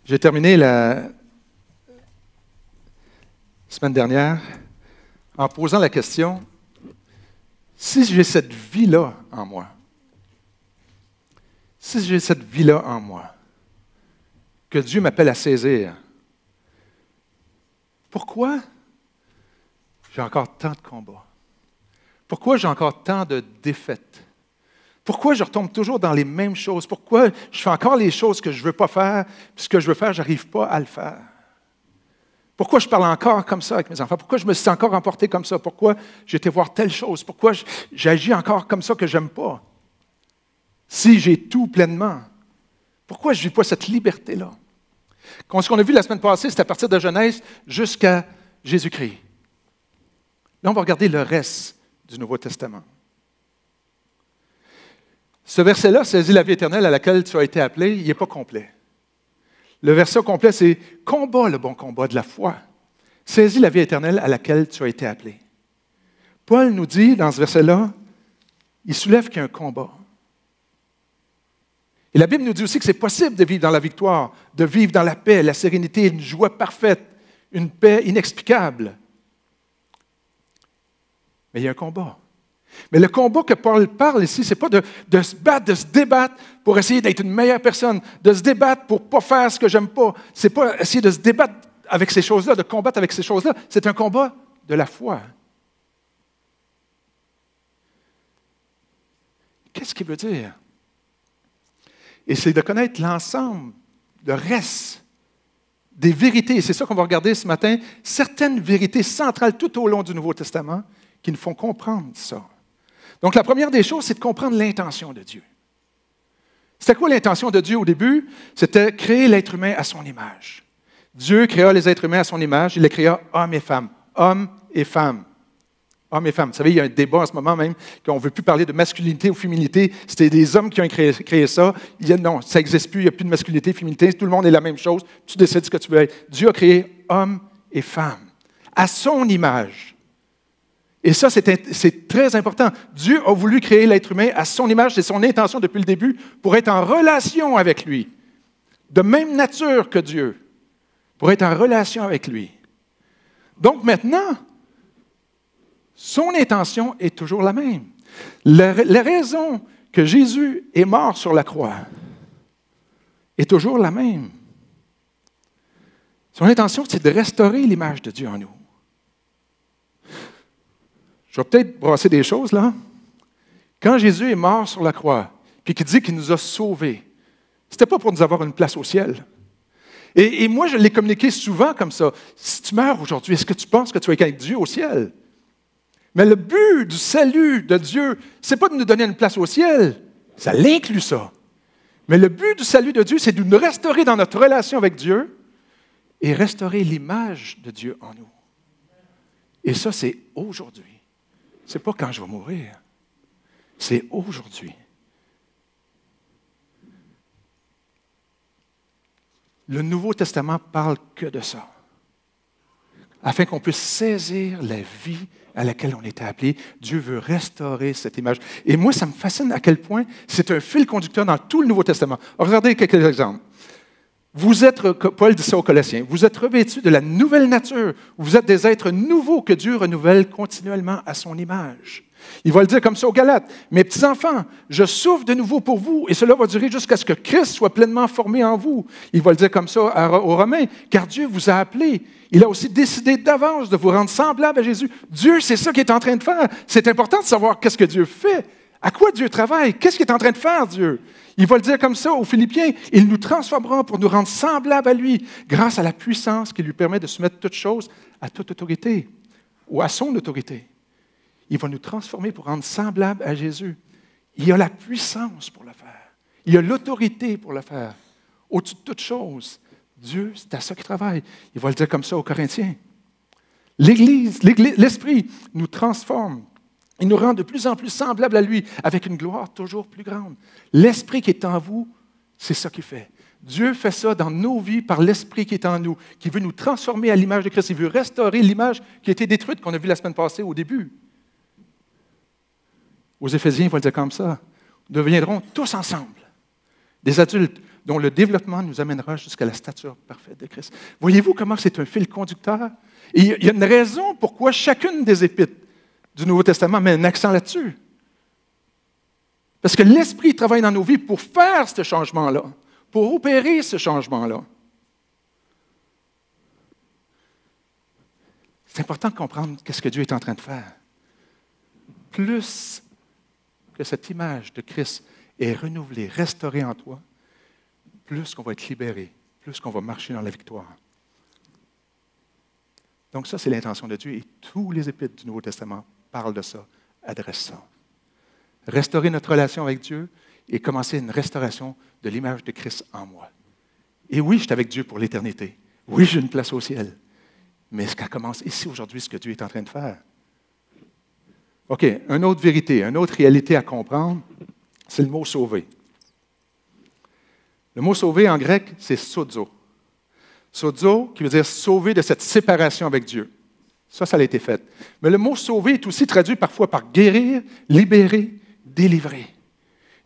J'ai terminé la semaine dernière en posant la question, si j'ai cette vie-là en moi, si j'ai cette vie-là en moi, que Dieu m'appelle à saisir, pourquoi j'ai encore tant de combats? Pourquoi j'ai encore tant de défaites? Pourquoi je retombe toujours dans les mêmes choses? Pourquoi je fais encore les choses que je ne veux pas faire, puis ce que je veux faire, je n'arrive pas à le faire? Pourquoi je parle encore comme ça avec mes enfants? Pourquoi je me suis encore emporté comme ça? Pourquoi j'ai été voir telle chose? Pourquoi j'agis encore comme ça que je n'aime pas? Si j'ai tout pleinement, pourquoi je ne vis pas cette liberté-là? Ce qu'on a vu la semaine passée, c'est à partir de Genèse jusqu'à Jésus-Christ. Là, on va regarder le reste du Nouveau Testament. Ce verset-là, saisis la vie éternelle à laquelle tu as été appelé, il n'est pas complet. Le verset complet, c'est « Combat le bon combat de la foi. Saisis la vie éternelle à laquelle tu as été appelé. » Paul nous dit, dans ce verset-là, il soulève qu'il y a un combat. Et la Bible nous dit aussi que c'est possible de vivre dans la victoire, de vivre dans la paix, la sérénité, une joie parfaite, une paix inexplicable. Mais il y a un combat. Mais le combat que Paul parle ici, ce n'est pas de se battre, de se débattre pour essayer d'être une meilleure personne, de se débattre pour ne pas faire ce que je n'aime pas. Ce n'est pas essayer de se débattre avec ces choses-là, de combattre avec ces choses-là. C'est un combat de la foi. Qu'est-ce qu'il veut dire? Et c'est de connaître l'ensemble, le reste des vérités. Et c'est ça qu'on va regarder ce matin. Certaines vérités centrales tout au long du Nouveau Testament qui nous font comprendre ça. Donc, la première des choses, c'est de comprendre l'intention de Dieu. C'était quoi l'intention de Dieu au début? C'était créer l'être humain à son image. Dieu créa les êtres humains à son image. Il les créa hommes et femmes. Hommes et femmes. Hommes et femmes. Vous savez, il y a un débat en ce moment même qu'on ne veut plus parler de masculinité ou féminité. C'était des hommes qui ont créé ça. Non, ça n'existe plus. Il n'y a plus de masculinité, féminité. Tout le monde est la même chose. Tu décides ce que tu veux être. Dieu a créé hommes et femmes à son image. Et ça, c'est très important. Dieu a voulu créer l'être humain à son image, c'est son intention depuis le début, pour être en relation avec lui. De même nature que Dieu, pour être en relation avec lui. Donc maintenant, son intention est toujours la même. La raison que Jésus est mort sur la croix est toujours la même. Son intention, c'est de restaurer l'image de Dieu en nous. Je vais peut-être brasser des choses, là. Quand Jésus est mort sur la croix, puis qu'il dit qu'il nous a sauvés, ce n'était pas pour nous avoir une place au ciel. Et moi, je l'ai communiqué souvent comme ça. Si tu meurs aujourd'hui, est-ce que tu penses que tu vas être avec Dieu au ciel? Mais le but du salut de Dieu, ce n'est pas de nous donner une place au ciel. Ça l'inclut ça. Mais le but du salut de Dieu, c'est de nous restaurer dans notre relation avec Dieu et restaurer l'image de Dieu en nous. Et ça, c'est aujourd'hui. Ce n'est pas quand je vais mourir. C'est aujourd'hui. Le Nouveau Testament parle que de ça. Afin qu'on puisse saisir la vie à laquelle on était appelé, Dieu veut restaurer cette image. Et moi, ça me fascine à quel point c'est un fil conducteur dans tout le Nouveau Testament. Regardez quelques exemples. Vous êtes, Paul dit ça aux Colossiens, vous êtes revêtus de la nouvelle nature. Vous êtes des êtres nouveaux que Dieu renouvelle continuellement à son image. Il va le dire comme ça aux Galates. Mes petits-enfants, je souffre de nouveau pour vous et cela va durer jusqu'à ce que Christ soit pleinement formé en vous. Il va le dire comme ça aux Romains, car Dieu vous a appelés. Il a aussi décidé d'avance de vous rendre semblable à Jésus. Dieu, c'est ça qu'il est en train de faire. C'est important de savoir qu'est-ce que Dieu fait. À quoi Dieu travaille? Qu'est-ce qu'il est en train de faire, Dieu? Il va le dire comme ça aux Philippiens. Il nous transformera pour nous rendre semblables à lui, grâce à la puissance qui lui permet de soumettre toutes choses à toute autorité, ou à son autorité. Il va nous transformer pour rendre semblables à Jésus. Il a la puissance pour le faire. Il a l'autorité pour le faire. Au-dessus de toutes choses, Dieu, c'est à ça qu'il travaille. Il va le dire comme ça aux Corinthiens. L'Église, l'Esprit nous transforme. Il nous rend de plus en plus semblables à lui, avec une gloire toujours plus grande. L'Esprit qui est en vous, c'est ça qu'il fait. Dieu fait ça dans nos vies par l'Esprit qui est en nous, qui veut nous transformer à l'image de Christ. Il veut restaurer l'image qui a été détruite, qu'on a vue la semaine passée au début. Aux Éphésiens, il va le dire comme ça. Nous deviendrons tous ensemble, des adultes, dont le développement nous amènera jusqu'à la stature parfaite de Christ. Voyez-vous comment c'est un fil conducteur? Et il y a une raison pourquoi chacune des épîtres du Nouveau Testament met un accent là-dessus. Parce que l'Esprit travaille dans nos vies pour faire ce changement-là, pour opérer ce changement-là. C'est important de comprendre ce que Dieu est en train de faire. Plus que cette image de Christ est renouvelée, restaurée en toi, plus qu'on va être libéré, plus qu'on va marcher dans la victoire. Donc ça, c'est l'intention de Dieu et tous les épîtres du Nouveau Testament parlent de ça, adressent ça. Restaurer notre relation avec Dieu et commencer une restauration de l'image de Christ en moi. Et oui, je suis avec Dieu pour l'éternité. Oui, j'ai une place au ciel. Mais ce qui commence ici aujourd'hui, ce que Dieu est en train de faire. OK, une autre vérité, une autre réalité à comprendre, c'est le mot « sauver ». Le mot « sauver » en grec, c'est « sozo ». « Sozo » qui veut dire « sauver de cette séparation avec Dieu ». Ça a été fait. Mais le mot « sauver » est aussi traduit parfois par « guérir »,« libérer »,« délivrer ».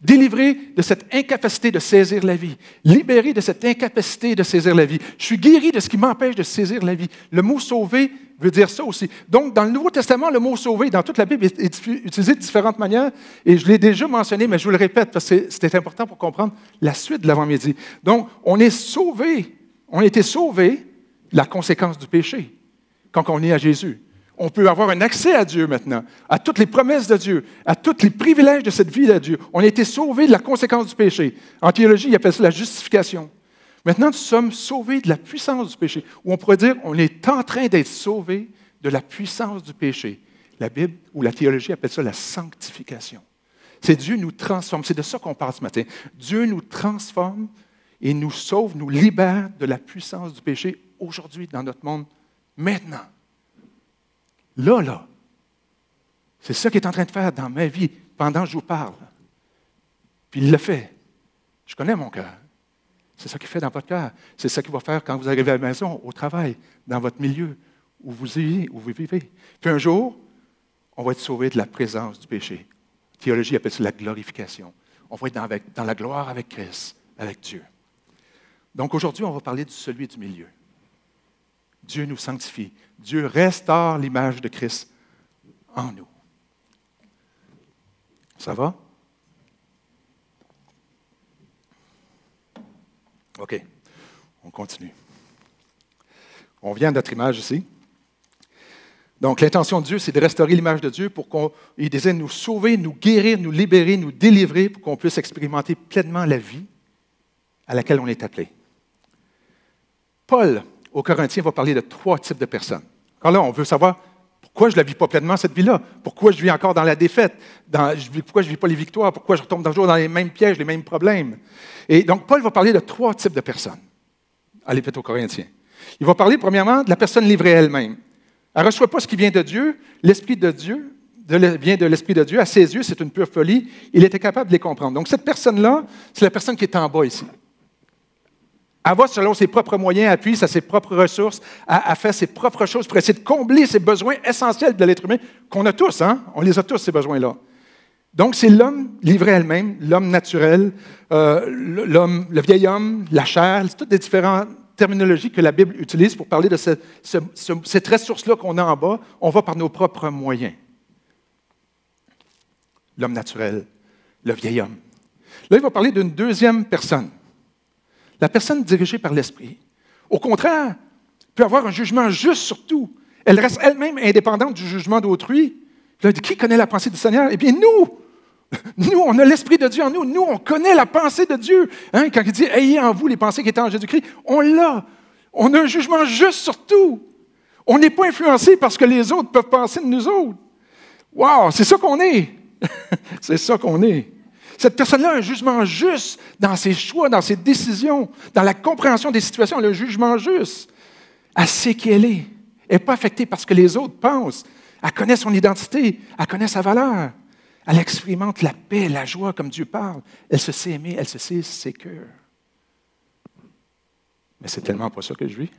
Délivrer de cette incapacité de saisir la vie. Libérer de cette incapacité de saisir la vie. Je suis guéri de ce qui m'empêche de saisir la vie. Le mot « sauver » veut dire ça aussi. Donc, dans le Nouveau Testament, le mot « sauver », dans toute la Bible, est utilisé de différentes manières. Et je l'ai déjà mentionné, mais je vous le répète parce que c'était important pour comprendre la suite de l'avant-midi. Donc, on est sauvé. On a été sauvé de la conséquence du péché quand on est à Jésus. On peut avoir un accès à Dieu maintenant, à toutes les promesses de Dieu, à tous les privilèges de cette vie de Dieu. On a été sauvés de la conséquence du péché. En théologie, ils appellent ça la justification. Maintenant, nous sommes sauvés de la puissance du péché. Ou on pourrait dire, on est en train d'être sauvés de la puissance du péché. La Bible ou la théologie appelle ça la sanctification. C'est Dieu nous transforme. C'est de ça qu'on parle ce matin. Dieu nous transforme et nous sauve, nous libère de la puissance du péché aujourd'hui dans notre monde, maintenant. Là. C'est ça qu'il est en train de faire dans ma vie pendant que je vous parle. Puis il le fait. Je connais mon cœur. C'est ça qu'il fait dans votre cœur. C'est ça qu'il va faire quand vous arrivez à la maison, au travail, dans votre milieu, où vous vivez. Puis un jour, on va être sauvé de la présence du péché. La théologie appelle ça la glorification. On va être dans la gloire avec Christ, avec Dieu. Donc aujourd'hui, on va parler de celui du milieu. Dieu nous sanctifie. Dieu restaure l'image de Christ en nous. Ça va? OK. On continue. On vient à notre image ici. Donc, l'intention de Dieu, c'est de restaurer l'image de Dieu pour qu'il désire nous sauver, nous guérir, nous libérer, nous délivrer pour qu'on puisse expérimenter pleinement la vie à laquelle on est appelé. Paul, aux Corinthiens, va parler de 3 types de personnes. Quand là, on veut savoir pourquoi je ne la vis pas pleinement, cette vie-là, pourquoi je vis encore dans la défaite, pourquoi je ne vis pas les victoires, pourquoi je retombe toujours dans les mêmes pièges, les mêmes problèmes. Et donc, Paul va parler de 3 types de personnes à l'Épître aux Corinthiens. Il va parler, premièrement, de la personne livrée à elle-même. Elle ne reçoit pas ce qui vient de Dieu, l'Esprit de Dieu vient de l'Esprit de Dieu. À ses yeux, c'est une pure folie. Il était capable de les comprendre. Donc, cette personne-là, c'est la personne qui est en bas ici. Elle va selon ses propres moyens, appuie sur ses propres ressources, elle fait ses propres choses pour essayer de combler ses besoins essentiels de l'être humain, qu'on a tous, hein? On les a tous, ces besoins-là. Donc, c'est l'homme livré à elle-même, l'homme naturel, le vieil homme, la chair, c'est toutes des différentes terminologies que la Bible utilise pour parler de cette ressource-là qu'on a en bas. On va par nos propres moyens. L'homme naturel, le vieil homme. Là, il va parler d'une deuxième personne. La personne dirigée par l'Esprit, au contraire, peut avoir un jugement juste sur tout. Elle reste elle-même indépendante du jugement d'autrui. Puis là, qui connaît la pensée du Seigneur? Eh bien, nous, on a l'Esprit de Dieu en nous. Nous, on connaît la pensée de Dieu. Hein? Quand il dit « Ayez en vous les pensées qui étaient en Jésus-Christ », on l'a. On a un jugement juste sur tout. On n'est pas influencé par ce que les autres peuvent penser de nous autres. Wow, c'est ça qu'on est. C'est ça qu'on est. Cette personne-là a un jugement juste dans ses choix, dans ses décisions, dans la compréhension des situations. Elle a un jugement juste. Elle sait qui elle est. Elle n'est pas affectée par ce que les autres pensent. Elle connaît son identité. Elle connaît sa valeur. Elle expérimente la paix, la joie comme Dieu parle. Elle se sait aimer, elle se sait sécure. Mais c'est tellement pas ça que je vis.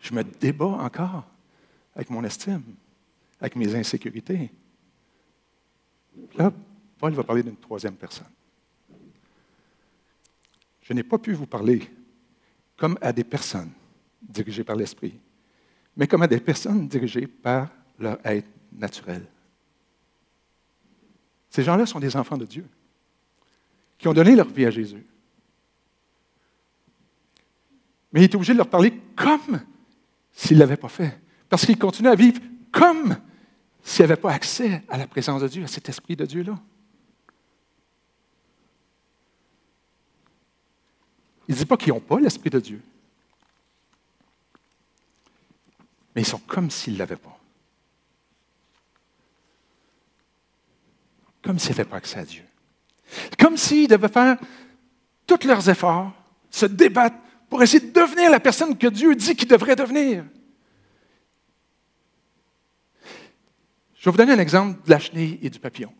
Je me débat encore avec mon estime, avec mes insécurités. Là, Paul va parler d'une troisième personne. je n'ai pas pu vous parler comme à des personnes dirigées par l'Esprit, mais comme à des personnes dirigées par leur être naturel. Ces gens-là sont des enfants de Dieu, qui ont donné leur vie à Jésus. Mais il est obligé de leur parler comme s'ils ne l'avaient pas fait, parce qu'ils continuent à vivre comme s'ils n'avaient pas accès à la présence de Dieu, à cet Esprit de Dieu-là. Il ne dit pas qu'ils n'ont pas l'Esprit de Dieu, mais ils sont comme s'ils ne l'avaient pas. Comme s'ils n'avaient pas accès à Dieu. Comme s'ils devaient faire tous leurs efforts, se débattre pour essayer de devenir la personne que Dieu dit qu'ils devraient devenir. Je vais vous donner un exemple de la chenille et du papillon.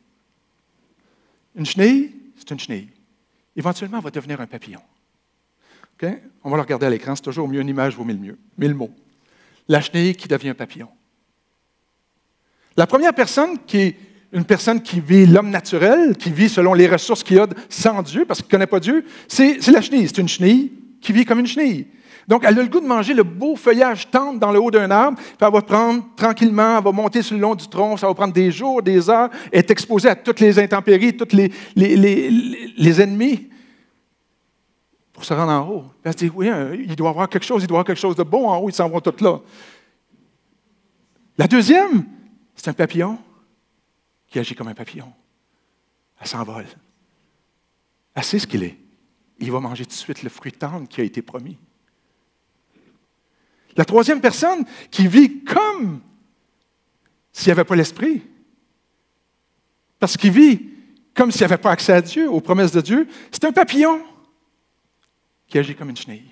Une chenille, c'est une chenille. Éventuellement, elle va devenir un papillon. Okay? On va le regarder à l'écran, c'est toujours mieux, une image vaut mille mots. La chenille qui devient un papillon. La première personne qui est une personne qui vit l'homme naturel, qui vit selon les ressources qu'il a sans Dieu, parce qu'il ne connaît pas Dieu, c'est la chenille. C'est une chenille qui vit comme une chenille. Donc, elle a le goût de manger le beau feuillage tendre dans le haut d'un arbre, puis elle va prendre tranquillement, elle va monter sur le long du tronc, ça va prendre des jours, des heures, elle est exposée à toutes les intempéries, tous les ennemis pour se rendre en haut. Puis elle se dit, oui, il doit y avoir quelque chose de bon en haut, ils s'en vont tous là. La deuxième, c'est un papillon qui agit comme un papillon. Elle s'envole. Elle sait ce qu'il est. Il va manger tout de suite le fruit tendre qui a été promis. La troisième personne qui vit comme s'il n'y avait pas l'Esprit, parce qu'il vit comme s'il n'y avait pas accès à Dieu, aux promesses de Dieu, c'est un papillon qui agit comme une chenille,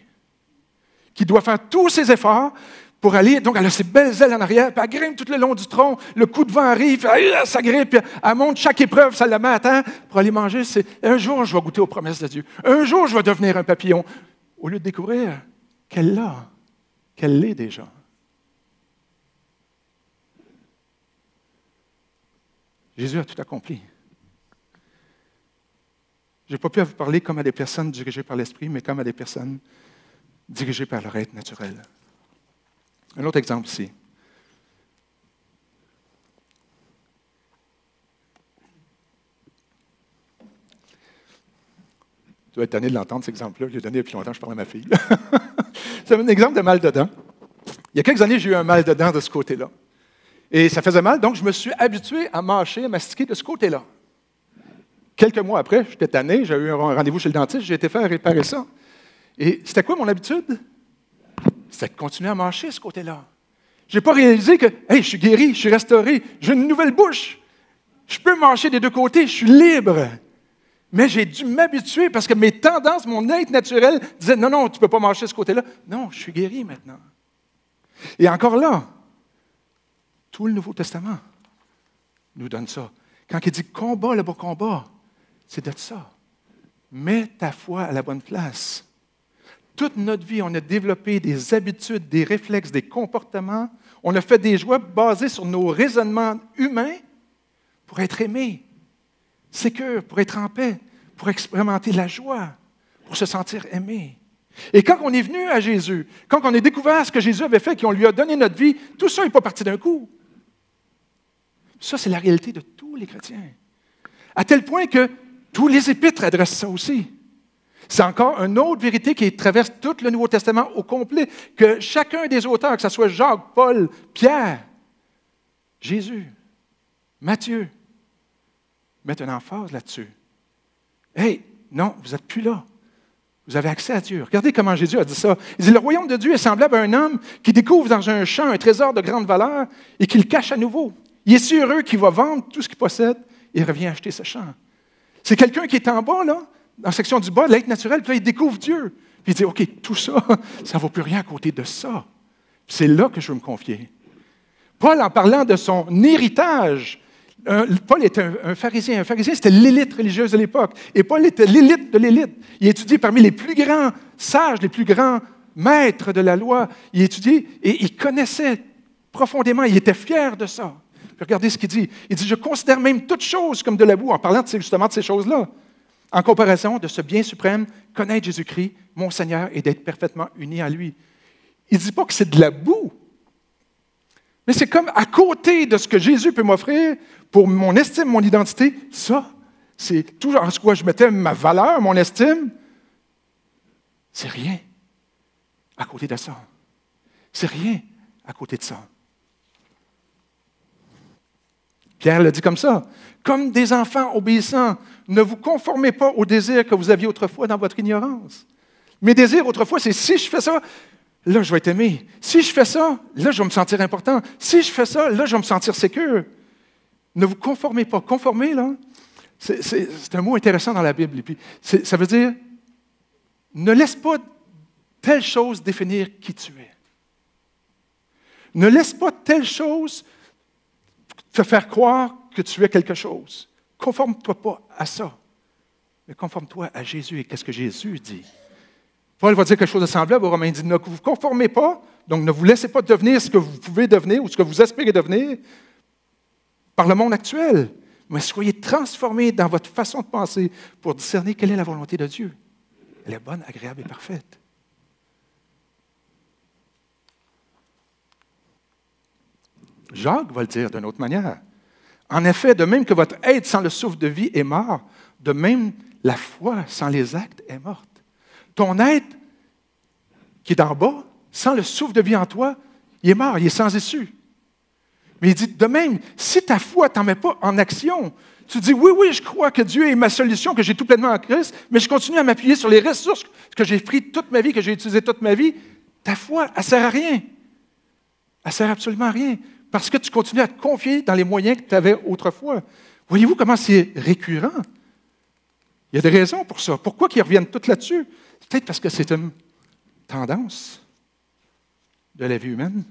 qui doit faire tous ses efforts pour aller, donc elle a ses belles ailes en arrière, puis elle grimpe tout le long du tronc, le coup de vent arrive, elle s'agrippe, puis elle monte chaque épreuve, ça la met à terre pour aller manger. Un jour, je vais goûter aux promesses de Dieu. Un jour, je vais devenir un papillon. Au lieu de découvrir qu'elle l'a, qu'elle l'est déjà. Jésus a tout accompli. Je n'ai pas pu vous parler comme à des personnes dirigées par l'Esprit, mais comme à des personnes dirigées par leur être naturel. Un autre exemple ici. Tu vas être tanné de l'entendre, cet exemple-là. Je l'ai donné depuis longtemps, je parle à ma fille. C'est un exemple de mal de dents. Il y a quelques années, j'ai eu un mal de dents de ce côté-là. Et ça faisait mal, donc je me suis habitué à mâcher, à mastiquer de ce côté-là. Quelques mois après, j'étais tanné, j'ai eu un rendez-vous chez le dentiste, j'ai été faire réparer ça. Et c'était quoi mon habitude? C'était de continuer à mâcher ce côté-là. Je n'ai pas réalisé que, hey, je suis guéri, je suis restauré, j'ai une nouvelle bouche. Je peux mâcher des deux côtés, je suis libre. Mais j'ai dû m'habituer parce que mes tendances, mon être naturel disait, non, non, tu ne peux pas mâcher ce côté-là. Non, je suis guéri maintenant. Et encore là, tout le Nouveau Testament nous donne ça. Quand il dit combat le bon combat, c'est de ça. Mets ta foi à la bonne place. Toute notre vie, on a développé des habitudes, des réflexes, des comportements. On a fait des choix basés sur nos raisonnements humains pour être aimés, sécures, pour être en paix, pour expérimenter la joie, pour se sentir aimé. Et quand on est venu à Jésus, quand on a découvert ce que Jésus avait fait, qu'on lui a donné notre vie, tout ça n'est pas parti d'un coup. Ça, c'est la réalité de tous les chrétiens. À tel point que tous les épîtres adressent ça aussi. C'est encore une autre vérité qui traverse tout le Nouveau Testament au complet, que chacun des auteurs, que ce soit Jacques, Paul, Pierre, Jésus, Matthieu, mettent une emphase là-dessus. Hey, non, vous n'êtes plus là. Vous avez accès à Dieu. Regardez comment Jésus a dit ça. Il dit, le royaume de Dieu est semblable à un homme qui découvre dans un champ un trésor de grande valeur et qui le cache à nouveau. Il est si heureux qu'il va vendre tout ce qu'il possède et revient acheter ce champ. C'est quelqu'un qui est en bas, là, dans la section du bas, de l'être naturel, puis là, il découvre Dieu. Puis il dit, OK, tout ça, ça ne vaut plus rien à côté de ça. Puis c'est là que je veux me confier. Paul, en parlant de son héritage, Paul était un pharisien. Un pharisien, c'était l'élite religieuse de l'époque. Et Paul était l'élite de l'élite. Il étudiait parmi les plus grands sages, les plus grands maîtres de la loi. Il étudiait et il connaissait profondément. Il était fier de ça. Puis regardez ce qu'il dit. Il dit, je considère même toutes choses comme de la boue, en parlant justement de ces choses-là, en comparaison de ce bien suprême connaître Jésus-Christ, mon Seigneur, et d'être parfaitement uni à lui. Il ne dit pas que c'est de la boue. Mais c'est comme à côté de ce que Jésus peut m'offrir pour mon estime, mon identité, ça, c'est tout en ce quoi je mettais ma valeur, mon estime, c'est rien à côté de ça. C'est rien à côté de ça. Pierre le dit comme ça. Comme des enfants obéissants, ne vous conformez pas aux désirs que vous aviez autrefois dans votre ignorance. Mes désirs autrefois, c'est si je fais ça, là, je vais être aimé. Si je fais ça, là, je vais me sentir important. Si je fais ça, là, je vais me sentir sécure. Ne vous conformez pas. Conformer, là, c'est un mot intéressant dans la Bible. Et puis, ça veut dire, ne laisse pas telle chose définir qui tu es. Ne laisse pas telle chose te faire croire que tu es quelque chose. Conforme-toi pas à ça, mais conforme-toi à Jésus et qu'est-ce que Jésus dit. Paul va dire quelque chose de semblable aux Romains. Il dit, ne vous conformez pas, donc ne vous laissez pas devenir ce que vous pouvez devenir ou ce que vous espérez devenir par le monde actuel, mais soyez transformés dans votre façon de penser pour discerner quelle est la volonté de Dieu. Elle est bonne, agréable et parfaite. Jacques va le dire d'une autre manière. En effet, de même que votre être sans le souffle de vie est mort, de même la foi sans les actes est morte. Ton être qui est en bas, sans le souffle de vie en toi, il est mort, il est sans issue. Mais il dit, de même, si ta foi ne t'en met pas en action, tu dis, oui, oui, je crois que Dieu est ma solution, que j'ai tout pleinement en Christ, mais je continue à m'appuyer sur les ressources que j'ai prises toute ma vie, que j'ai utilisées toute ma vie, ta foi, elle ne sert à rien. Elle ne sert absolument à rien. Parce que tu continues à te confier dans les moyens que tu avais autrefois. Voyez-vous comment c'est récurrent? Il y a des raisons pour ça. Pourquoi qu'ils reviennent tous là-dessus? Peut-être parce que c'est une tendance de la vie humaine.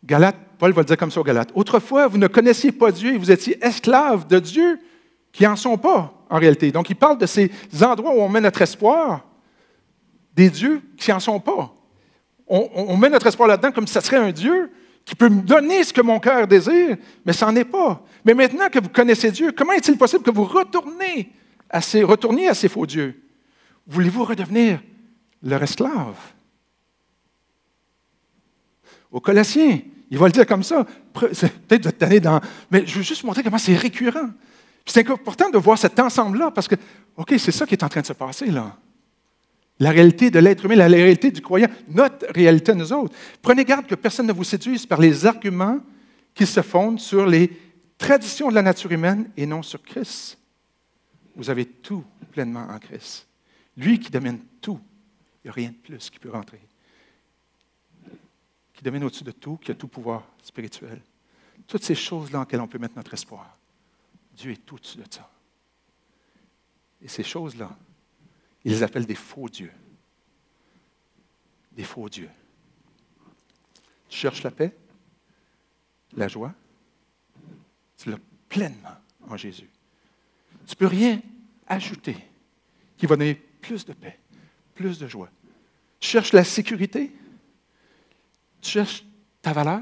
Galates, Paul va le dire comme ça aux Galates. Autrefois, vous ne connaissiez pas Dieu et vous étiez esclaves de Dieu qui n'en sont pas, en réalité. Donc, il parle de ces endroits où on met notre espoir, des dieux qui n'en sont pas. On met notre espoir là-dedans comme si ça serait un Dieu qui peut me donner ce que mon cœur désire, mais ça n'en est pas. Mais maintenant que vous connaissez Dieu, comment est-il possible que vous retourniez à ces faux dieux? Voulez-vous redevenir leur esclave? Aux Colossiens, il va le dire comme ça. Peut-être de t'anner dans... Mais je veux juste montrer comment c'est récurrent. Puis c'est important de voir cet ensemble-là, parce que, OK, c'est ça qui est en train de se passer, là. La réalité de l'être humain, la réalité du croyant, notre réalité, nous autres. Prenez garde que personne ne vous séduise par les arguments qui se fondent sur les traditions de la nature humaine et non sur Christ. Vous avez tout pleinement en Christ. Lui qui domine tout, il n'y a rien de plus qui peut rentrer. Qui domine au-dessus de tout, qui a tout pouvoir spirituel. Toutes ces choses-là en lesquelles on peut mettre notre espoir. Dieu est tout au-dessus de ça. Et ces choses-là, ils les appellent des faux dieux. Des faux dieux. Tu cherches la paix, la joie, tu l'as pleinement en Jésus. Tu ne peux rien ajouter qui va donner plus de paix, plus de joie. Tu cherches la sécurité, tu cherches ta valeur,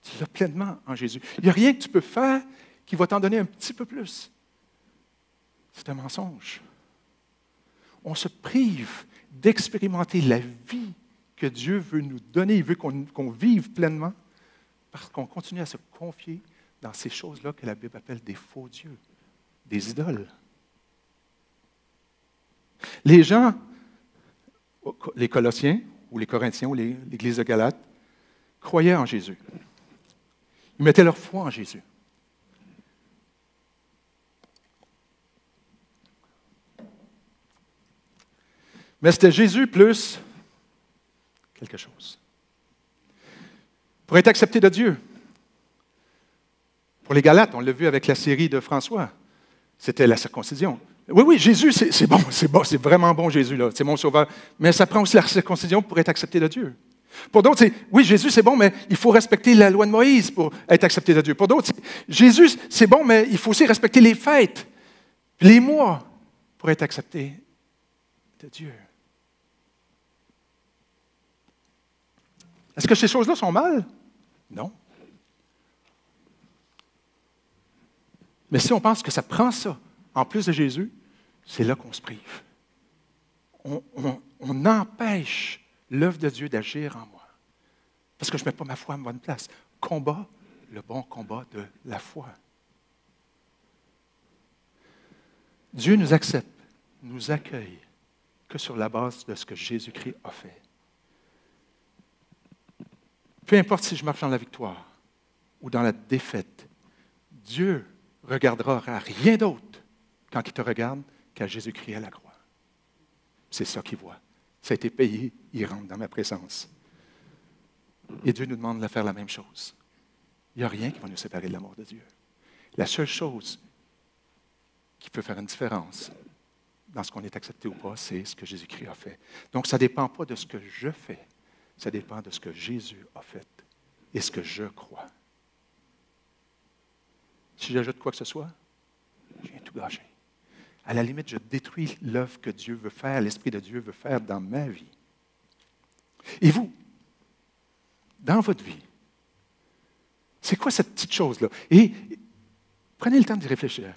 tu l'as pleinement en Jésus. Il n'y a rien que tu peux faire qui va t'en donner un petit peu plus. C'est un mensonge. On se prive d'expérimenter la vie que Dieu veut nous donner. Il veut qu'on vive pleinement parce qu'on continue à se confier dans ces choses-là que la Bible appelle des faux dieux, des idoles. Les gens, les Colossiens, ou les Corinthiens, ou l'Église de Galate, croyaient en Jésus. Ils mettaient leur foi en Jésus. Mais c'était Jésus plus quelque chose. Pour être accepté de Dieu. Pour les Galates, on l'a vu avec la série de François, c'était la circoncision. Oui, oui, Jésus, c'est bon, c'est vraiment bon Jésus, là, c'est mon sauveur. Mais ça prend aussi la circoncision pour être accepté de Dieu. Pour d'autres, c'est, oui, Jésus, c'est bon, mais il faut respecter la loi de Moïse pour être accepté de Dieu. Pour d'autres, Jésus, c'est bon, mais il faut aussi respecter les fêtes, les mois pour être accepté de Dieu. Est-ce que ces choses-là sont mal? Non. Mais si on pense que ça prend ça, en plus de Jésus, c'est là qu'on se prive. On empêche l'œuvre de Dieu d'agir en moi. Parce que je ne mets pas ma foi à ma bonne place. Combat le bon combat de la foi. Dieu nous accepte, nous accueille que sur la base de ce que Jésus-Christ a fait. Peu importe si je marche dans la victoire ou dans la défaite, Dieu regardera à rien d'autre quand il te regarde qu'à Jésus-Christ à la croix. C'est ça qu'il voit. Ça a été payé, il rentre dans ma présence. Et Dieu nous demande de faire la même chose. Il n'y a rien qui va nous séparer de l'amour de Dieu. La seule chose qui peut faire une différence dans ce qu'on est accepté ou pas, c'est ce que Jésus-Christ a fait. Donc, ça ne dépend pas de ce que je fais, ça dépend de ce que Jésus a fait et ce que je crois. Si j'ajoute quoi que ce soit, je viens tout gâcher. À la limite, je détruis l'œuvre que Dieu veut faire, l'Esprit de Dieu veut faire dans ma vie. Et vous, dans votre vie, c'est quoi cette petite chose-là? Et prenez le temps d'y réfléchir.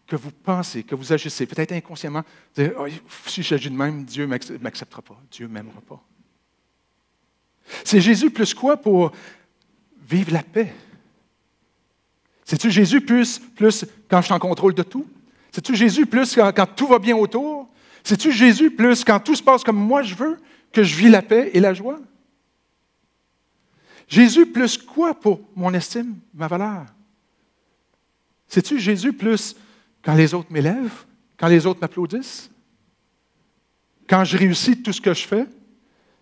Que vous pensez, que vous agissez, peut-être inconsciemment, dire, oh, si j'agis de même, Dieu ne m'acceptera pas, Dieu ne m'aimera pas. C'est Jésus plus quoi pour vivre la paix? C'est-tu Jésus plus quand je suis en contrôle de tout? C'est-tu Jésus plus quand tout va bien autour? C'est-tu Jésus plus quand tout se passe comme moi je veux, que je vis la paix et la joie? Jésus plus quoi pour mon estime, ma valeur? C'est-tu Jésus plus quand les autres m'élèvent, quand les autres m'applaudissent? Quand je réussis tout ce que je fais?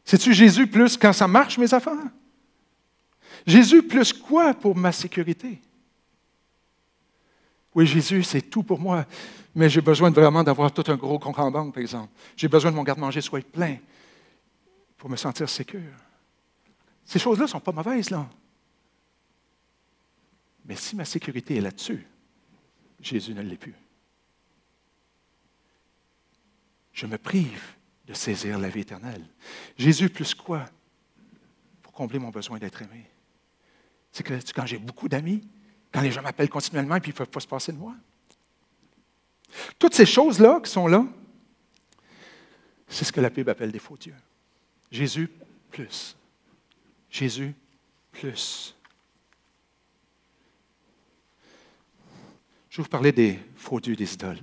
C'est-tu Jésus plus quand ça marche mes affaires? Jésus plus quoi pour ma sécurité? Oui, Jésus, c'est tout pour moi, mais j'ai besoin vraiment d'avoir tout un gros compte en banque, par exemple. J'ai besoin de mon garde-manger soit plein pour me sentir sécure. Ces choses-là ne sont pas mauvaises, là. Mais si ma sécurité est là-dessus, Jésus ne l'est plus. Je me prive de saisir la vie éternelle. Jésus plus quoi pour combler mon besoin d'être aimé? C'est que quand j'ai beaucoup d'amis, quand les gens m'appellent continuellement et puis ils ne peuvent pas se passer de moi. Toutes ces choses-là qui sont là, c'est ce que la Bible appelle des faux dieux. Jésus plus. Jésus plus. Je vais vous parler des faux dieux, des idoles.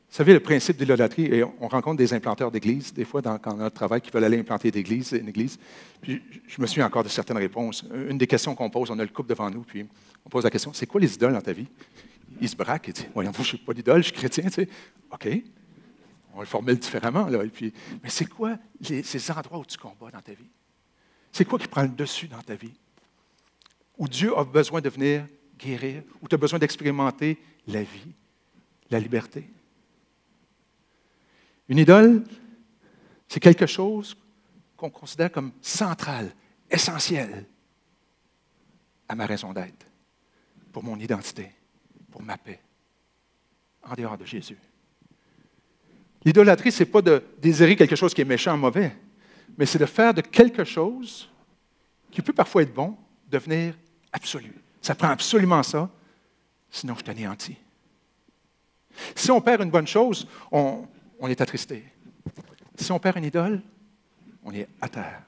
Vous savez, le principe de l'idolâtrie, et on rencontre des implanteurs d'église, des fois, dans notre travail, qui veulent aller implanter une église. Puis, je me souviens encore de certaines réponses. Une des questions qu'on pose, on a le couple devant nous, puis on pose la question, c'est quoi les idoles dans ta vie? Il se braque et dit, voyons, je ne suis pas d'idole, je suis chrétien, tu sais. OK, on le formule différemment, là. Et puis, mais c'est quoi ces endroits où tu combats dans ta vie? C'est quoi qui prend le dessus dans ta vie? Où Dieu a besoin de venir guérir, où tu as besoin d'expérimenter la vie, la liberté. Une idole, c'est quelque chose qu'on considère comme central, essentiel à ma raison d'être, pour mon identité, pour ma paix, en dehors de Jésus. L'idolâtrie, ce n'est pas de désirer quelque chose qui est méchant, mauvais, mais c'est de faire de quelque chose qui peut parfois être bon, devenir absolu. Ça prend absolument ça, sinon je t'anéantis. Si on perd une bonne chose, on est attristé. Si on perd une idole, on est à terre.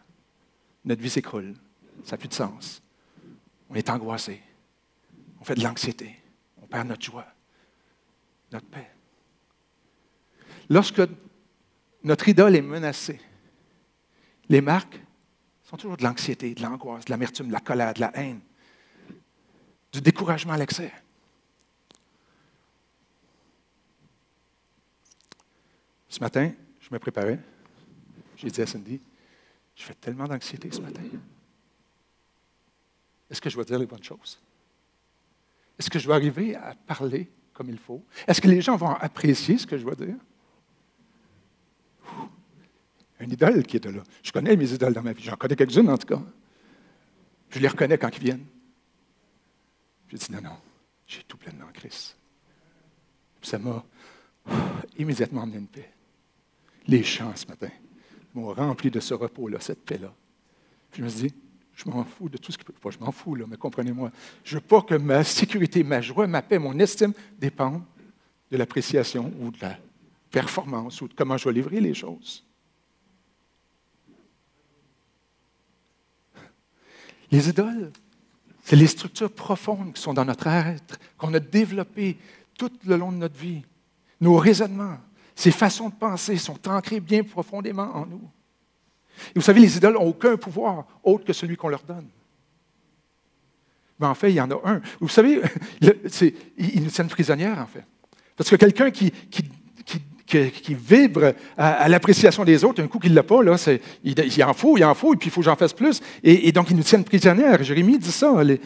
Notre vie s'écroule. Ça n'a plus de sens. On est angoissé. On fait de l'anxiété. On perd notre joie, notre paix. Lorsque notre idole est menacée, les marques sont toujours de l'anxiété, de l'angoisse, de l'amertume, de la colère, de la haine, du découragement à l'excès. Ce matin, je me préparais. J'ai dit à Cindy, je fais tellement d'anxiété ce matin. Est-ce que je vais dire les bonnes choses? Est-ce que je vais arriver à parler comme il faut? Est-ce que les gens vont apprécier ce que je vais dire? Une idole qui est de là. Je connais mes idoles dans ma vie. J'en connais quelques-unes, en tout cas. Je les reconnais quand ils viennent. J'ai dit, non, j'ai tout pleinement en Christ. Puis ça m'a immédiatement amené une paix. Les chants ce matin m'ont rempli de ce repos-là, cette paix-là. Puis je me suis dit, je m'en fous de tout ce qui peut. Pas je m'en fous, là, mais comprenez-moi. Je ne veux pas que ma sécurité, ma joie, ma paix, mon estime dépendent de l'appréciation ou de la performance ou de comment je vais livrer les choses. Les idoles, c'est les structures profondes qui sont dans notre être, qu'on a développées tout le long de notre vie. Nos raisonnements, ces façons de penser sont ancrées bien profondément en nous. Et vous savez, les idoles n'ont aucun pouvoir autre que celui qu'on leur donne. Mais en fait, il y en a un. Vous savez, ils nous tiennent prisonnières, en fait. Parce que quelqu'un qui vibre à l'appréciation des autres, un coup qu'il ne l'a pas, là, il en faut, et puis il faut que j'en fasse plus. Et donc, ils nous tiennent prisonnières. Jérémie dit ça, le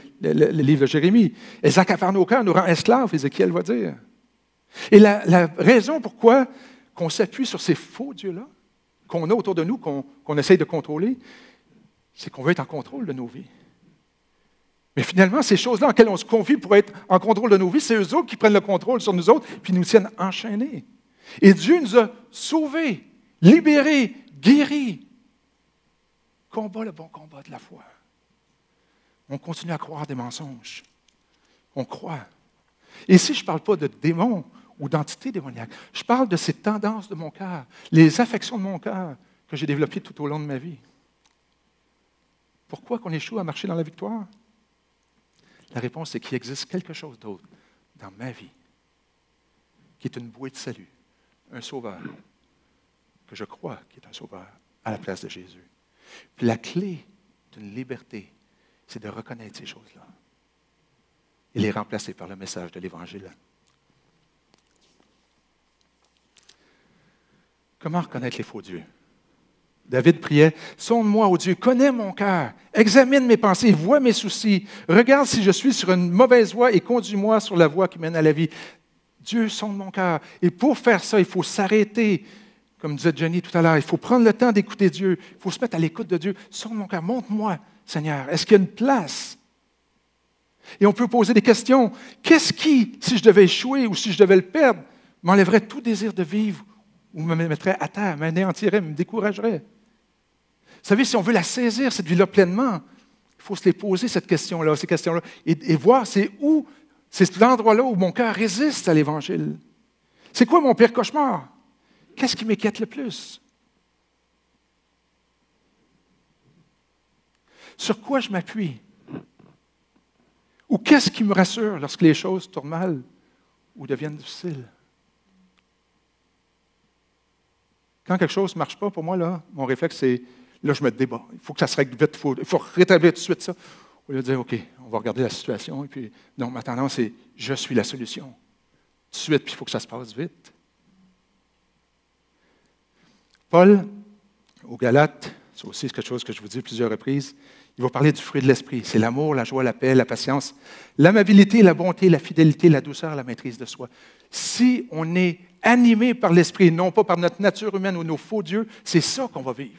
livre de Jérémie. « Elles accaparent nos cœurs, nous rend esclaves », Ézéchiel va dire. Et la raison pourquoi on s'appuie sur ces faux dieux-là, qu'on a autour de nous, qu'on essaye de contrôler, c'est qu'on veut être en contrôle de nos vies. Mais finalement, ces choses-là en lesquelles on se confie pour être en contrôle de nos vies, c'est eux autres qui prennent le contrôle sur nous autres, puis nous tiennent enchaînés. Et Dieu nous a sauvés, libérés, guéris. Combat le bon combat de la foi. On continue à croire des mensonges. On croit. Et ici, je ne parle pas de démons ou d'entités démoniaques. Je parle de ces tendances de mon cœur, les affections de mon cœur que j'ai développées tout au long de ma vie. Pourquoi qu'on échoue à marcher dans la victoire? La réponse, c'est qu'il existe quelque chose d'autre dans ma vie qui est une bouée de salut, un sauveur, que je crois qui est un sauveur à la place de Jésus. Puis la clé d'une liberté, c'est de reconnaître ces choses-là et les remplacer par le message de l'Évangile. Comment reconnaître les faux dieux? David priait, « Sonde-moi, ô Dieu, connais mon cœur, examine mes pensées, vois mes soucis, regarde si je suis sur une mauvaise voie et conduis-moi sur la voie qui mène à la vie. » Dieu sonde mon cœur. Et pour faire ça, il faut s'arrêter, comme disait Jenny tout à l'heure, il faut prendre le temps d'écouter Dieu, il faut se mettre à l'écoute de Dieu. Sonde mon cœur, montre-moi, Seigneur, est-ce qu'il y a une place? Et on peut poser des questions. Qu'est-ce qui, si je devais échouer ou si je devais le perdre, m'enlèverait tout désir de vivre ou me mettrait à terre, m'anéantirait, me découragerait? Vous savez, si on veut la saisir, cette vie-là, pleinement, il faut se les poser, ces questions-là, et voir c'est l'endroit-là où mon cœur résiste à l'Évangile. C'est quoi mon pire cauchemar? Qu'est-ce qui m'inquiète le plus? Sur quoi je m'appuie? Ou qu'est-ce qui me rassure lorsque les choses tournent mal ou deviennent difficiles? Quand quelque chose ne marche pas, pour moi, là, mon réflexe, c'est, là, je me débat. Il faut que ça se règle vite, il faut rétablir tout de suite ça. Au lieu de dire, OK, on va regarder la situation, et puis, non, ma tendance, c'est, je suis la solution. Tout de suite, puis il faut que ça se passe vite. Paul, aux Galates, c'est aussi quelque chose que je vous dis plusieurs reprises, il va parler du fruit de l'esprit. C'est l'amour, la joie, la paix, la patience, l'amabilité, la bonté, la fidélité, la douceur, la maîtrise de soi. Si on est animé par l'esprit, non pas par notre nature humaine ou nos faux dieux, c'est ça qu'on va vivre.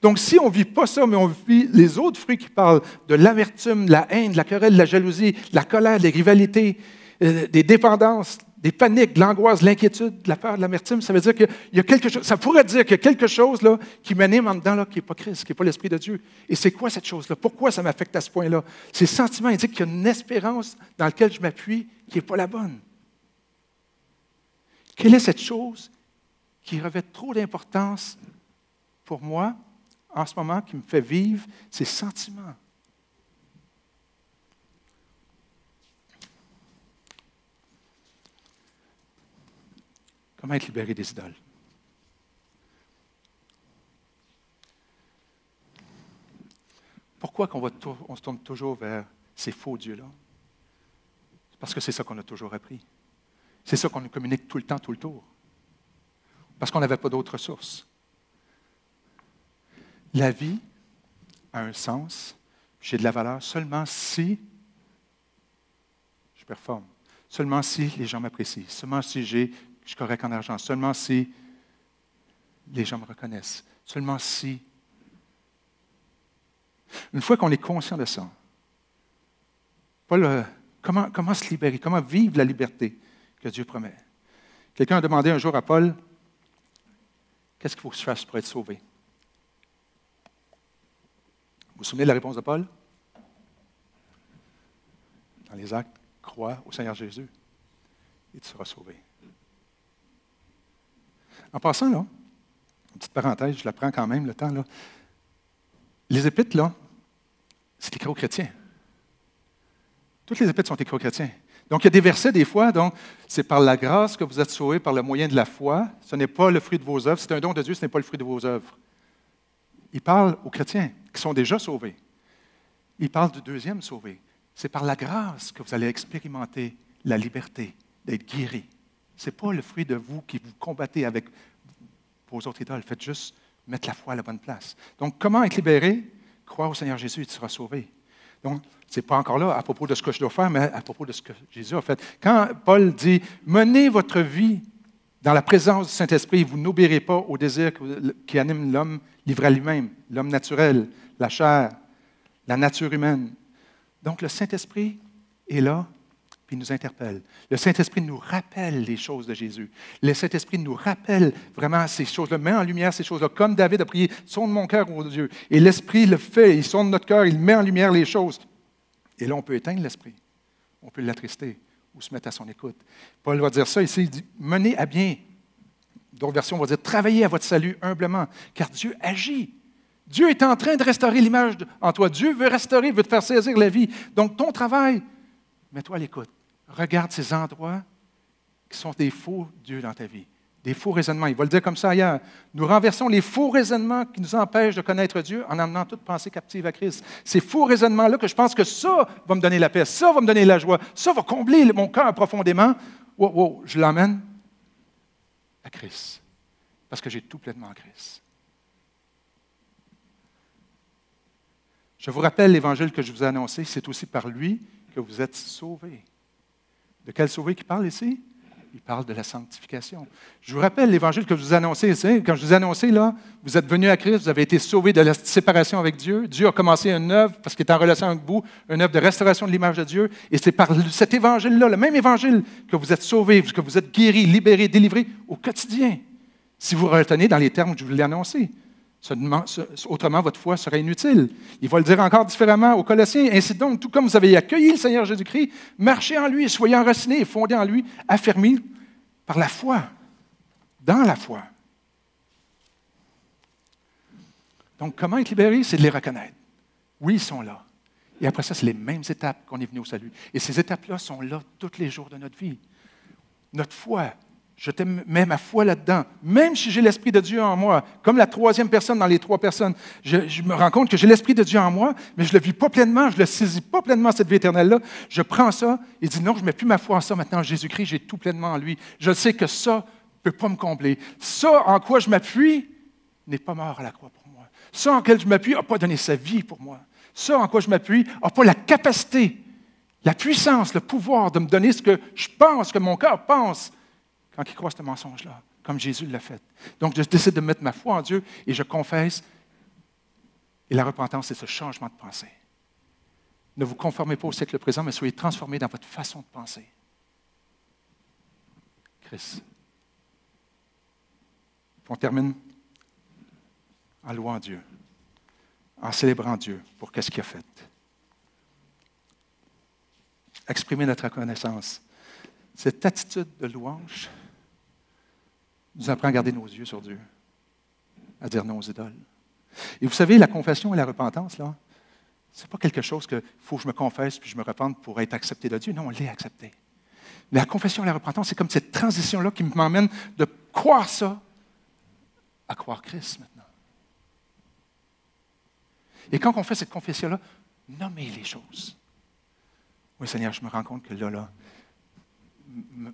Donc, si on ne vit pas ça, mais on vit les autres fruits qui parlent de l'amertume, de la haine, de la querelle, de la jalousie, de la colère, des rivalités, des dépendances, des paniques, de l'angoisse, de l'inquiétude, de la peur, de l'amertume, ça veut dire qu'il y a quelque chose, ça pourrait dire qu'il y a quelque chose là, qui m'anime en dedans, là, qui n'est pas Christ, qui n'est pas l'Esprit de Dieu. Et c'est quoi cette chose-là? Pourquoi ça m'affecte à ce point-là? Ces sentiments indiquent qu'il y a une espérance dans laquelle je m'appuie qui n'est pas la bonne. Quelle est cette chose qui revêt trop d'importance pour moi en ce moment, qui me fait vivre ces sentiments? Comment être libéré des idoles? Pourquoi on se tourne toujours vers ces faux dieux-là? C'est parce que c'est ça qu'on a toujours appris. C'est ça qu'on nous communique tout le temps, tout le tour. Parce qu'on n'avait pas d'autre source. La vie a un sens, j'ai de la valeur seulement si je performe, seulement si les gens m'apprécient, seulement si je suis correct en argent, seulement si les gens me reconnaissent, seulement si. Une fois qu'on est conscient de ça, Paul, comment se libérer, comment vivre la liberté que Dieu promet? Quelqu'un a demandé un jour à Paul, qu'est-ce qu'il faut que je fasse pour être sauvé? Vous vous souvenez de la réponse de Paul? Dans les Actes, crois au Seigneur Jésus. et tu seras sauvé. En passant, là, une petite parenthèse, je la prends quand même, le temps, là. Les épîtres, là, c'est écrit aux chrétiens. Toutes les épîtres sont écrites aux chrétiens. Donc, il y a des versets, des fois, donc, c'est par la grâce que vous êtes sauvés par le moyen de la foi. Ce n'est pas le fruit de vos œuvres. C'est un don de Dieu, ce n'est pas le fruit de vos œuvres. Il parle aux chrétiens qui sont déjà sauvés. Il parle du deuxième sauvé. C'est par la grâce que vous allez expérimenter la liberté d'être guéri. Ce n'est pas le fruit de vous qui vous combattez avec vos autres idoles. Faites juste mettre la foi à la bonne place. Donc, comment être libéré? Crois au Seigneur Jésus et tu seras sauvé. Donc, ce n'est pas encore là à propos de ce que je dois faire, mais à propos de ce que Jésus a fait. Quand Paul dit « Menez votre vie dans la présence du Saint-Esprit, vous n'obéirez pas au désir qui anime l'homme livré à lui-même, l'homme naturel, la chair, la nature humaine. » Donc, le Saint-Esprit est là, puis il nous interpelle. Le Saint-Esprit nous rappelle les choses de Jésus. Le Saint-Esprit nous rappelle vraiment ces choses-là, met en lumière ces choses-là, comme David a prié, « Sonde mon cœur, ô Dieu. » Et l'Esprit le fait, il sonde notre cœur, il met en lumière les choses. Et là, on peut éteindre l'Esprit, on peut l'attrister ou se mettre à son écoute. Paul va dire ça ici, il dit, « Menez à bien. » D'autres versions vont dire, « Travaillez à votre salut humblement, car Dieu agit. » Dieu est en train de restaurer l'image en toi. Dieu veut restaurer, veut te faire saisir la vie. Donc, ton travail, mets-toi à l'écoute. Regarde ces endroits qui sont des faux dieux dans ta vie, des faux raisonnements. Il va le dire comme ça ailleurs. Nous renversons les faux raisonnements qui nous empêchent de connaître Dieu en amenant toute pensée captive à Christ. Ces faux raisonnements-là que je pense que ça va me donner la paix, ça va me donner la joie, ça va combler mon cœur profondément. Wow, je l'emmène à Christ parce que j'ai tout pleinement en Christ. Je vous rappelle l'évangile que je vous ai annoncé, c'est aussi par lui que vous êtes sauvés. De quel sauvé qu'il parle ici? Il parle de la sanctification. Je vous rappelle l'évangile que je vous ai annoncé ici. Quand je vous ai annoncé, là, vous êtes venus à Christ, vous avez été sauvés de la séparation avec Dieu. Dieu a commencé une œuvre, parce qu'il est en relation avec vous, une œuvre de restauration de l'image de Dieu. Et c'est par cet évangile-là, le même évangile, que vous êtes sauvés, que vous êtes guéris, libérés, délivrés au quotidien. Si vous retenez dans les termes que je vous l'ai annoncé. Autrement, votre foi serait inutile. Il va le dire encore différemment aux Colossiens. Ainsi donc, tout comme vous avez accueilli le Seigneur Jésus-Christ, marchez en lui, soyez enracinés et fondés en lui, affermis par la foi, dans la foi. Donc, comment être libéré? C'est de les reconnaître. Oui, ils sont là. Et après ça, c'est les mêmes étapes qu'on est venu au salut. Et ces étapes-là sont là tous les jours de notre vie. Notre foi. Je mets ma foi là-dedans. Même si j'ai l'Esprit de Dieu en moi, comme la troisième personne dans les trois personnes, je me rends compte que j'ai l'Esprit de Dieu en moi, mais je ne le vis pas pleinement, je ne le saisis pas pleinement, cette vie éternelle-là. Je prends ça et dis non, je ne mets plus ma foi en ça maintenant. Jésus-Christ, j'ai tout pleinement en lui. Je sais que ça ne peut pas me combler. Ça en quoi je m'appuie n'est pas mort à la croix pour moi. Ça en quel je m'appuie n'a pas donné sa vie pour moi. Ça en quoi je m'appuie n'a pas la capacité, la puissance, le pouvoir de me donner ce que je pense, que mon cœur pense, quand il croit ce mensonge-là, comme Jésus l'a fait. Donc, je décide de mettre ma foi en Dieu et je confesse. Et la repentance, c'est ce changement de pensée. Ne vous conformez pas au siècle présent, mais soyez transformés dans votre façon de penser. Christ. On termine en louant Dieu, en célébrant Dieu pour ce qu'il a fait. Exprimer notre reconnaissance. Cette attitude de louange nous apprend à garder nos yeux sur Dieu, à dire non aux idoles. Et vous savez, la confession et la repentance, là, ce n'est pas quelque chose qu'il faut que je me confesse puis je me repente pour être accepté de Dieu. Non, on l'est accepté. Mais la confession et la repentance, c'est comme cette transition-là qui m'emmène de croire ça à croire Christ maintenant. Et quand on fait cette confession-là, nommez les choses. Oui, Seigneur, je me rends compte que là,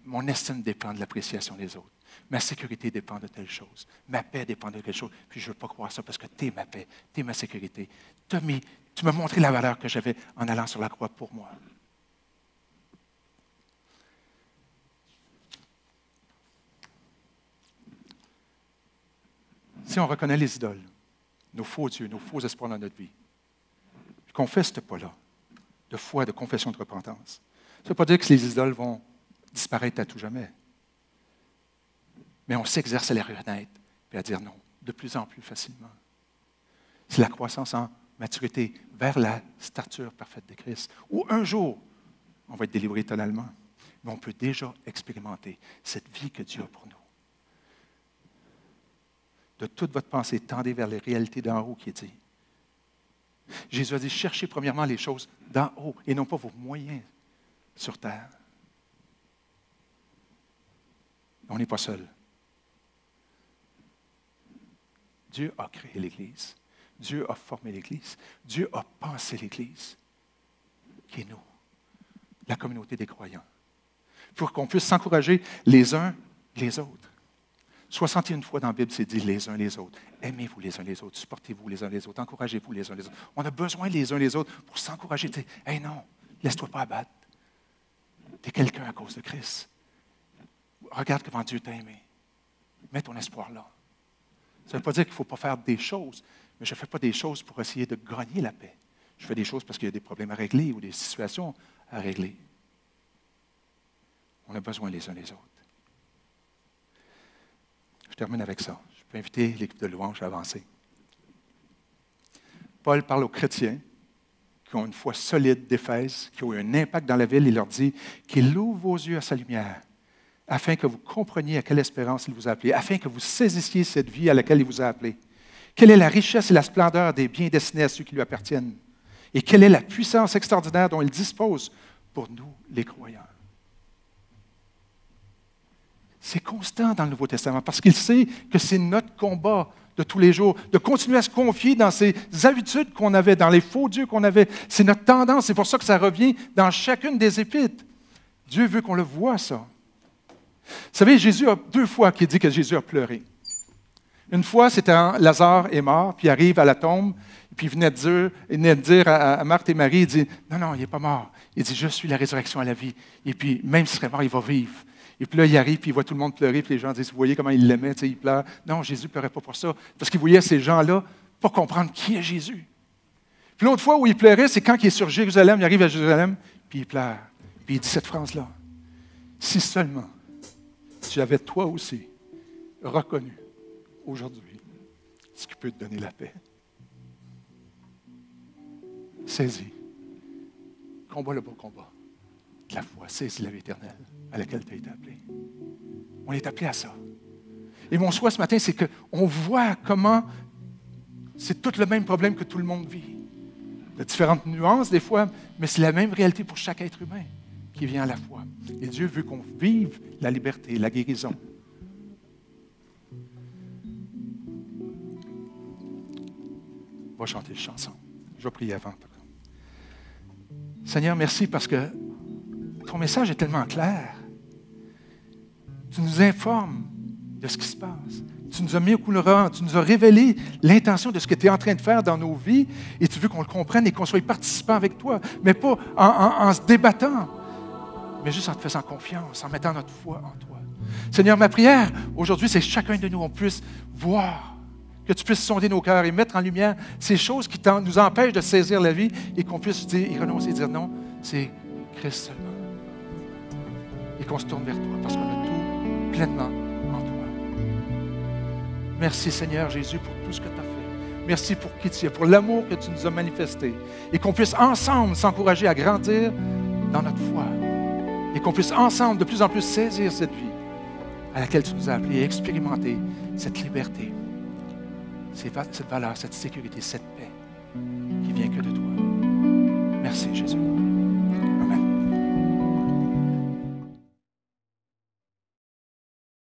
mon estime dépend de l'appréciation des autres. Ma sécurité dépend de telle chose. Ma paix dépend de quelque chose. Puis je ne veux pas croire ça parce que tu es ma paix, tu es ma sécurité. Tu m'as montré la valeur que j'avais en allant sur la croix pour moi. Si on reconnaît les idoles, nos faux dieux, nos faux espoirs dans notre vie, puis qu'on fait ce pas-là, de foi, de confession, de repentance, ça ne veut pas dire que les idoles vont disparaître à tout jamais. Mais on s'exerce à les reconnaître et à dire non, de plus en plus facilement. C'est la croissance en maturité vers la stature parfaite de Christ, où un jour, on va être délivré totalement. mais on peut déjà expérimenter cette vie que Dieu a pour nous. De toute votre pensée, tendez vers les réalités d'en haut qui est dit. Jésus a dit, cherchez premièrement les choses d'en haut et non pas vos moyens sur terre. On n'est pas seul. Dieu a créé l'Église. Dieu a formé l'Église. Dieu a pensé l'Église, qui est nous, la communauté des croyants, pour qu'on puisse s'encourager les uns les autres. 61 fois dans la Bible, c'est dit les uns les autres. Aimez-vous les uns les autres, supportez-vous les uns les autres, encouragez-vous les uns les autres. On a besoin les uns les autres pour s'encourager. Hey non, laisse-toi pas abattre. Tu es quelqu'un à cause de Christ. Regarde comment Dieu t'a aimé. Mets ton espoir là. Ça ne veut pas dire qu'il ne faut pas faire des choses, mais je ne fais pas des choses pour essayer de gagner la paix. Je fais des choses parce qu'il y a des problèmes à régler ou des situations à régler. On a besoin les uns les autres. Je termine avec ça. Je peux inviter l'équipe de louange à avancer. Paul parle aux chrétiens qui ont une foi solide d'Éphèse, qui ont eu un impact dans la ville. Il leur dit qu'il ouvre vos yeux à sa lumière, afin que vous compreniez à quelle espérance il vous a appelé, afin que vous saisissiez cette vie à laquelle il vous a appelé. Quelle est la richesse et la splendeur des biens destinés à ceux qui lui appartiennent? Et quelle est la puissance extraordinaire dont il dispose pour nous, les croyants? C'est constant dans le Nouveau Testament parce qu'il sait que c'est notre combat de tous les jours, de continuer à se confier dans ces habitudes qu'on avait, dans les faux dieux qu'on avait. C'est notre tendance, c'est pour ça que ça revient dans chacune des épîtres. Dieu veut qu'on le voie, ça. Vous savez, Jésus a 2 fois qu'il dit que Jésus a pleuré. Une fois, c'était Lazare est mort, puis il arrive à la tombe, puis il venait de dire à Marthe et Marie, il dit, non, il n'est pas mort. Il dit, je suis la résurrection et la vie. Et puis, même s'il serait mort, il va vivre. Et puis là, il arrive, puis il voit tout le monde pleurer, puis les gens disent, vous voyez comment il l'aimait, il pleure. Non, Jésus ne pleurait pas pour ça, parce qu'il voyait ces gens-là pas comprendre qui est Jésus. Puis l'autre fois où il pleurait, c'est quand il est sur Jérusalem, il arrive à Jérusalem, puis il pleure. Puis il dit cette phrase-là, si seulement tu avais toi aussi reconnu aujourd'hui ce qui peut te donner la paix. Saisis. Combat le bon combat de la foi. Saisis la vie éternelle à laquelle tu as été appelé. On est appelé à ça. Et mon souhait ce matin, c'est qu'on voit comment c'est tout le même problème que tout le monde vit. Il y a différentes nuances des fois, mais c'est la même réalité pour chaque être humain qui vient à la foi. Et Dieu veut qu'on vive la liberté, la guérison. On va chanter une chanson. Je vais prier avant. Seigneur, merci parce que ton message est tellement clair. Tu nous informes de ce qui se passe. Tu nous as mis au courant, tu nous as révélé l'intention de ce que tu es en train de faire dans nos vies et tu veux qu'on le comprenne et qu'on soit participant avec toi, mais pas en se débattant, mais juste en te faisant confiance, en mettant notre foi en toi. Seigneur, ma prière aujourd'hui, c'est que chacun de nous, on puisse voir, que tu puisses sonder nos cœurs et mettre en lumière ces choses qui nous empêchent de saisir la vie et qu'on puisse y renoncer et dire non, c'est Christ seulement. Et qu'on se tourne vers toi parce qu'on a tout pleinement en toi. Merci Seigneur Jésus pour tout ce que tu as fait. Merci pour qui tu es, pour l'amour que tu nous as manifesté. Et qu'on puisse ensemble s'encourager à grandir dans notre foi. Et qu'on puisse ensemble de plus en plus saisir cette vie à laquelle tu nous as appelés et expérimenter cette liberté, cette valeur, cette sécurité, cette paix qui vient que de toi. Merci Jésus.